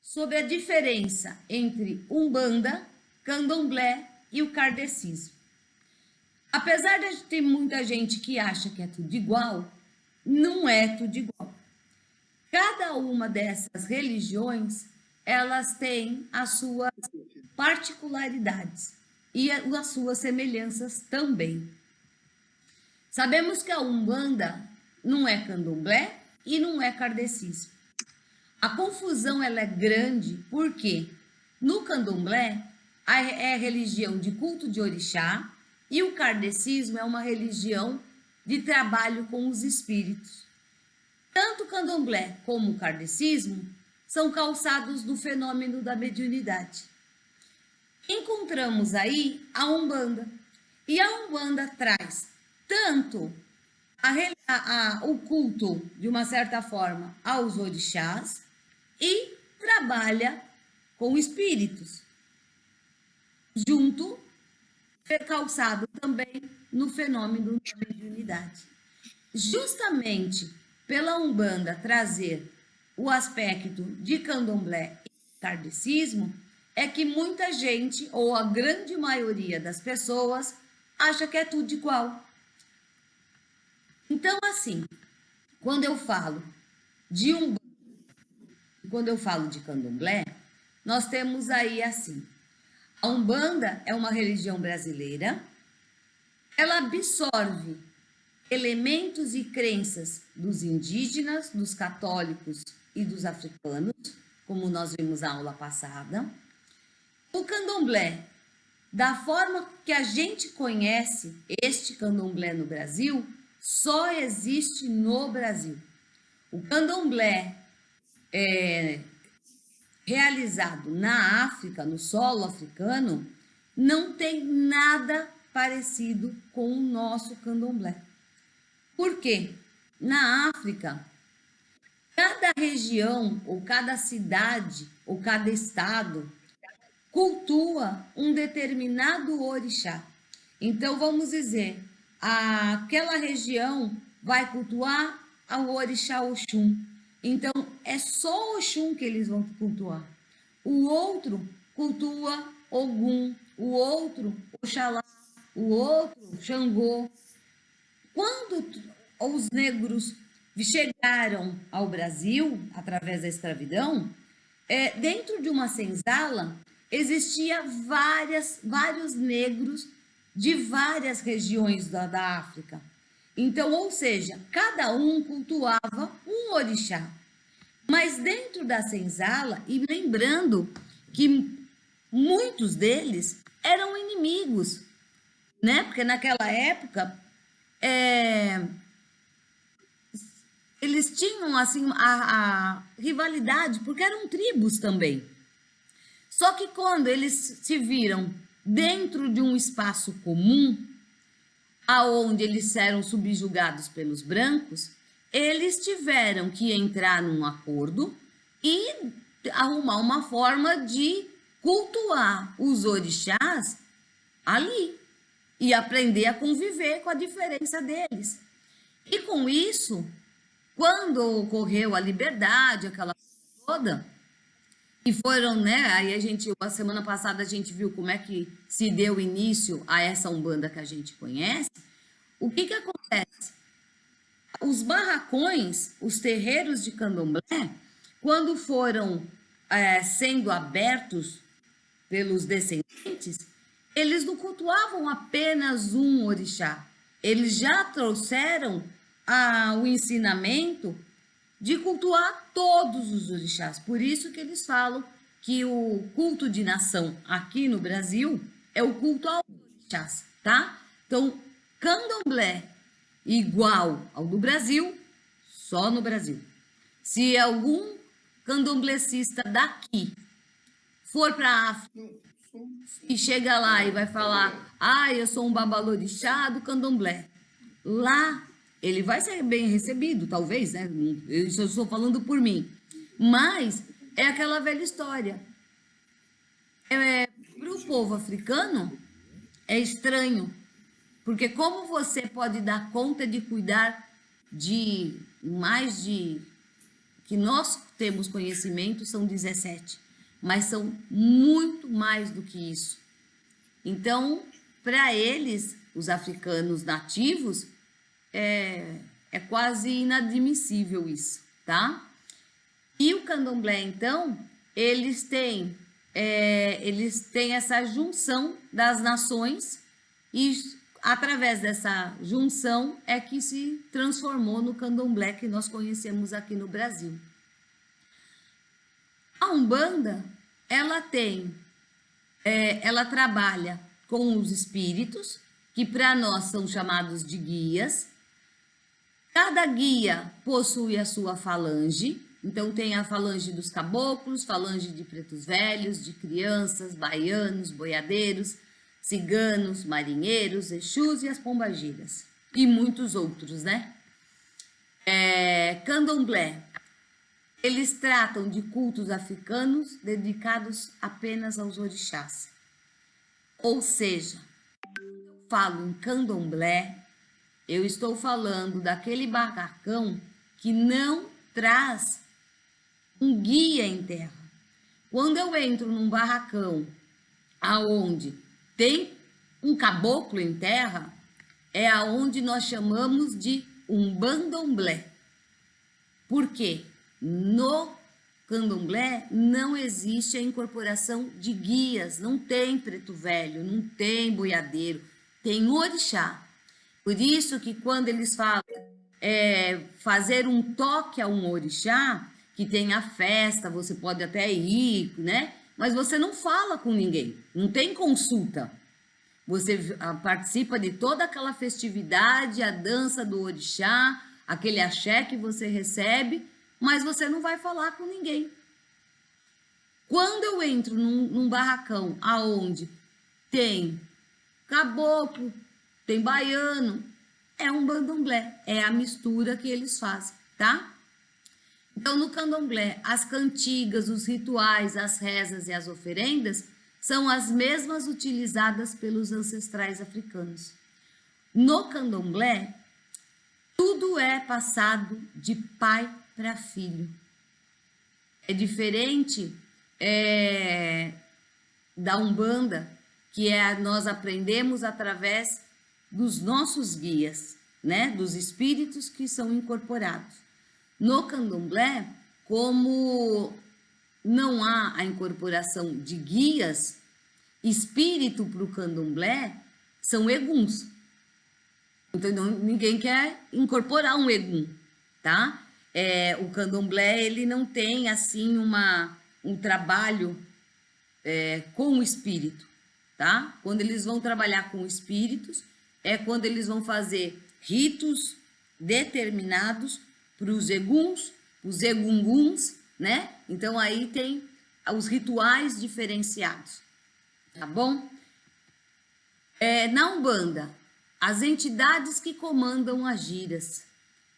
sobre a diferença entre Umbanda, Candomblé e o kardecismo. Apesar de ter muita gente que acha que é tudo igual, não é tudo igual. Cada uma dessas religiões, elas têm as suas particularidades e as suas semelhanças também. Sabemos que a Umbanda não é Candomblé e não é kardecismo. A confusão ela é grande porque no Candomblé é religião de culto de orixá e o kardecismo é uma religião de trabalho com os espíritos. Tanto o Candomblé como o kardecismo são calçados no fenômeno da mediunidade. Encontramos aí a Umbanda. E a Umbanda traz tanto o culto, de uma certa forma, aos orixás e trabalha com espíritos, junto, calçado também no fenômeno da mediunidade. Justamente pela Umbanda trazer o aspecto de Candomblé e kardecismo, é que muita gente, ou a grande maioria das pessoas, acha que é tudo igual. Então, assim, quando eu falo de Umbanda, quando eu falo de Candomblé, nós temos aí assim, a Umbanda é uma religião brasileira, ela absorve elementos e crenças dos indígenas, dos católicos e dos africanos, como nós vimos na aula passada. O Candomblé, da forma que a gente conhece este Candomblé no Brasil, só existe no Brasil. O Candomblé realizado na África, no solo africano, não tem nada parecido com o nosso Candomblé. Por quê? Na África, cada região, ou cada cidade, ou cada estado, cultua um determinado orixá. Então, vamos dizer, aquela região vai cultuar o orixá Oxum. Então, é só Oxum que eles vão cultuar. O outro cultua Ogum, o outro Oxalá, o outro Xangô. Quando os negros chegaram ao Brasil, através da escravidão, dentro de uma senzala, existia vários negros de várias regiões da África. Então, ou seja, cada um cultuava um orixá. Mas dentro da senzala, e lembrando que muitos deles eram inimigos, né? Porque naquela época eles tinham assim a rivalidade, porque eram tribos também. Só que quando eles se viram dentro de um espaço comum, aonde eles eram subjugados pelos brancos, eles tiveram que entrar num acordo e arrumar uma forma de cultuar os orixás ali e aprender a conviver com a diferença deles. E com isso, quando ocorreu a liberdade, aquela coisa toda, e foram, né? Aí a semana passada a gente viu como é que se deu início a essa Umbanda que a gente conhece. O que acontece? Os barracões, os terreiros de Candomblé, quando foram sendo abertos pelos descendentes, eles não cultuavam apenas um orixá. Eles já trouxeram o ensinamento de cultuar todos os orixás. Por isso que eles falam que o culto de nação aqui no Brasil é o culto aos orixás, tá? Então, Candomblé igual ao do Brasil, só no Brasil. Se algum candomblecista daqui for para a África e chega lá e vai falar, eu sou um babalorixá do Candomblé, lá ele vai ser bem recebido, talvez, né? Eu estou falando por mim. Mas é aquela velha história. Para o povo africano, é estranho. Porque como você pode dar conta de cuidar de mais de que nós temos conhecimento são 17, mas são muito mais do que isso. Então, para eles, os africanos nativos, é quase inadmissível isso, tá? E o candomblé, então, eles têm essa junção das nações e através dessa junção é que se transformou no candomblé que nós conhecemos aqui no Brasil. A Umbanda, ela trabalha com os espíritos, que para nós são chamados de guias. Cada guia possui a sua falange, então tem a falange dos caboclos, falange de pretos velhos, de crianças, baianos, boiadeiros, ciganos, marinheiros, exus e as pombagiras, e muitos outros, né? Candomblé, eles tratam de cultos africanos dedicados apenas aos orixás. Ou seja, quando eu falo em candomblé, eu estou falando daquele barracão que não traz um guia em terra. Quando eu entro num barracão aonde tem um caboclo em terra, é aonde nós chamamos de umbandomblé. Por quê? No candomblé não existe a incorporação de guias, não tem preto velho, não tem boiadeiro, tem orixá. Por isso que quando eles falam fazer um toque a um orixá, que tem a festa, você pode até ir, né? Mas você não fala com ninguém, não tem consulta. Você participa de toda aquela festividade, a dança do orixá, aquele axé que você recebe, mas você não vai falar com ninguém. Quando eu entro num barracão aonde tem caboclo, tem baiano, é um bandomblé, é a mistura que eles fazem, tá? Então, no candomblé, as cantigas, os rituais, as rezas e as oferendas são as mesmas utilizadas pelos ancestrais africanos. No candomblé, tudo é passado de pai para filho. É diferente da Umbanda, que nós aprendemos através dos nossos guias, né? Dos espíritos que são incorporados. No candomblé, como não há a incorporação de guias, espírito para o candomblé são eguns. Então, ninguém quer incorporar um egum, tá? O candomblé, ele não tem, assim, um trabalho com o espírito, tá? Quando eles vão trabalhar com espíritos, é quando eles vão fazer ritos determinados para os eguns, os egunguns, né? Então, aí tem os rituais diferenciados, tá bom? Na Umbanda, as entidades que comandam as giras.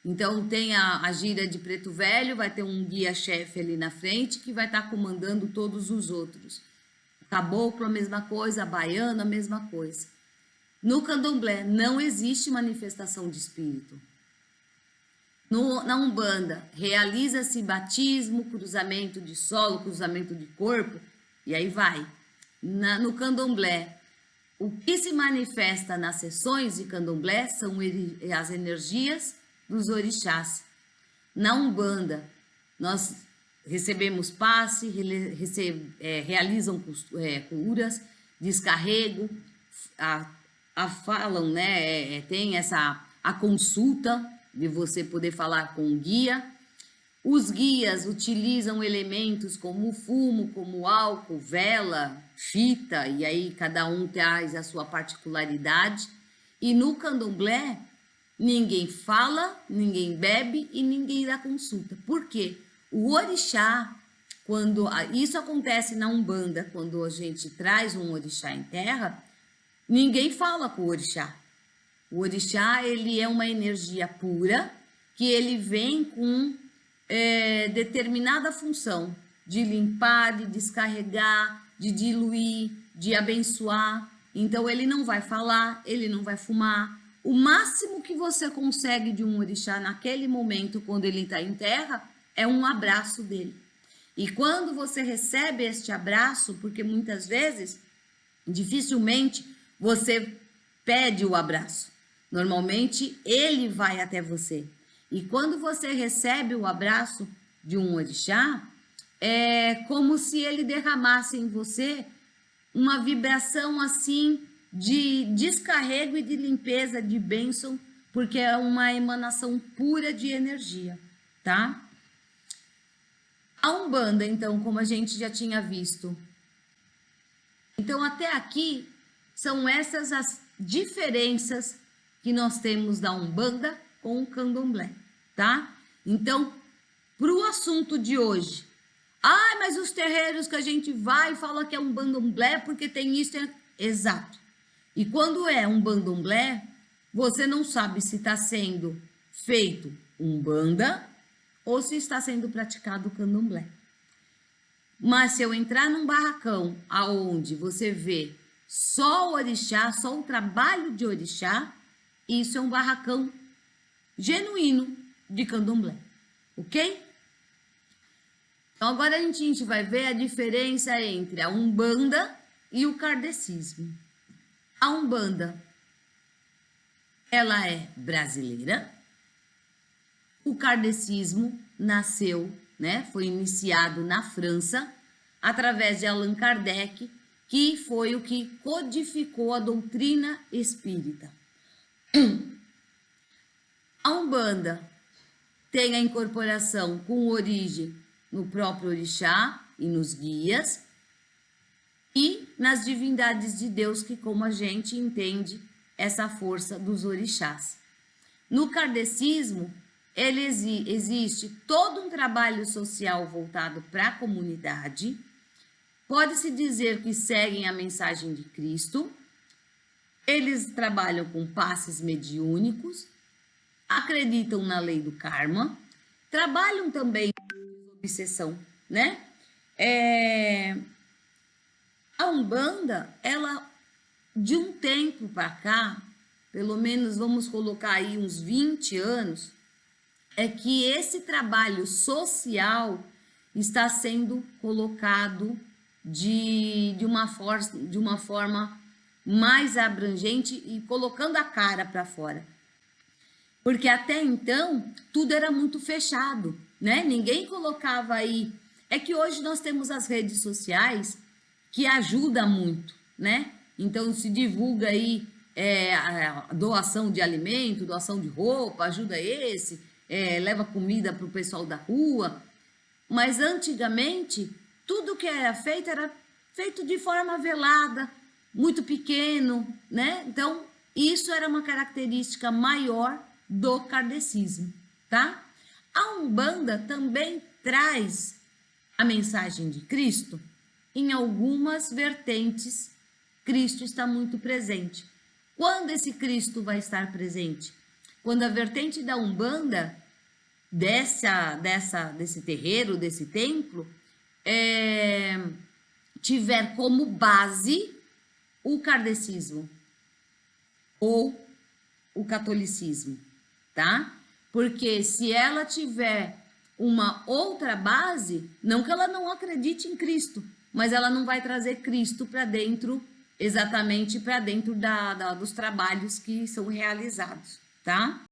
Então, tem a gira de preto velho, vai ter um guia-chefe ali na frente que vai estar comandando todos os outros. Caboclo, a mesma coisa, baiano, a mesma coisa. No candomblé, não existe manifestação de espírito. Na Umbanda, realiza-se batismo, cruzamento de solo, cruzamento de corpo, e aí vai. No candomblé, o que se manifesta nas sessões de candomblé são as energias dos orixás. Na Umbanda, nós recebemos passe, realizam curas, descarrego, falam, né? Tem a consulta de você poder falar com o guia. Os guias utilizam elementos como fumo, como álcool, vela, fita, e aí cada um traz a sua particularidade. E no candomblé, ninguém fala, ninguém bebe e ninguém dá consulta. Por quê? O orixá, quando isso acontece na Umbanda, quando a gente traz um orixá em terra, ninguém fala com o orixá. O orixá, ele é uma energia pura, que ele vem com determinada função de limpar, de descarregar, de diluir, de abençoar. Então, ele não vai falar, ele não vai fumar. O máximo que você consegue de um orixá naquele momento, quando ele está em terra, é um abraço dele. E quando você recebe este abraço, porque muitas vezes, dificilmente você pede o abraço. Normalmente ele vai até você. E quando você recebe o abraço de um orixá, é como se ele derramasse em você uma vibração assim de descarrego e de limpeza, de bênção, porque é uma emanação pura de energia, tá? A Umbanda, então, como a gente já tinha visto. Então, até aqui, são essas as diferenças que nós temos da Umbanda com o Candomblé, tá? Então, para o assunto de hoje, mas os terreiros que a gente vai e fala que é um Candomblé porque tem isso, exato. E quando é um Candomblé, você não sabe se está sendo feito Umbanda ou se está sendo praticado o Candomblé. Mas se eu entrar num barracão aonde você vê só o orixá, só o trabalho de orixá, isso é um barracão genuíno de Candomblé, ok? Então agora a gente vai ver a diferença entre a Umbanda e o kardecismo. A Umbanda, ela é brasileira. O kardecismo nasceu, né, foi iniciado na França através de Allan Kardec, que foi o que codificou a doutrina espírita. A Umbanda tem a incorporação com origem no próprio orixá e nos guias e nas divindades de Deus, que como a gente entende essa força dos orixás. No kardecismo, existe todo um trabalho social voltado para a comunidade. Pode-se dizer que seguem a mensagem de Cristo. Eles trabalham com passes mediúnicos, acreditam na lei do karma, trabalham também com obsessão, né? A Umbanda, ela, de um tempo para cá, pelo menos vamos colocar aí uns 20 anos, é que esse trabalho social está sendo colocado de uma forma mais abrangente e colocando a cara para fora. Porque até então, tudo era muito fechado, né? Ninguém colocava aí. É que hoje nós temos as redes sociais que ajudam muito, né? Então, se divulga aí a doação de alimento, doação de roupa, ajuda leva comida para o pessoal da rua. Mas antigamente, tudo que era feito de forma velada, muito pequeno, né? Então, isso era uma característica maior do kardecismo, tá? A Umbanda também traz a mensagem de Cristo. Em algumas vertentes, Cristo está muito presente. Quando esse Cristo vai estar presente? Quando a vertente da Umbanda, desse terreiro, desse templo, tiver como base o kardecismo ou o catolicismo, tá? Porque se ela tiver uma outra base, não que ela não acredite em Cristo, mas ela não vai trazer Cristo para dentro, exatamente para dentro dos trabalhos que são realizados, tá?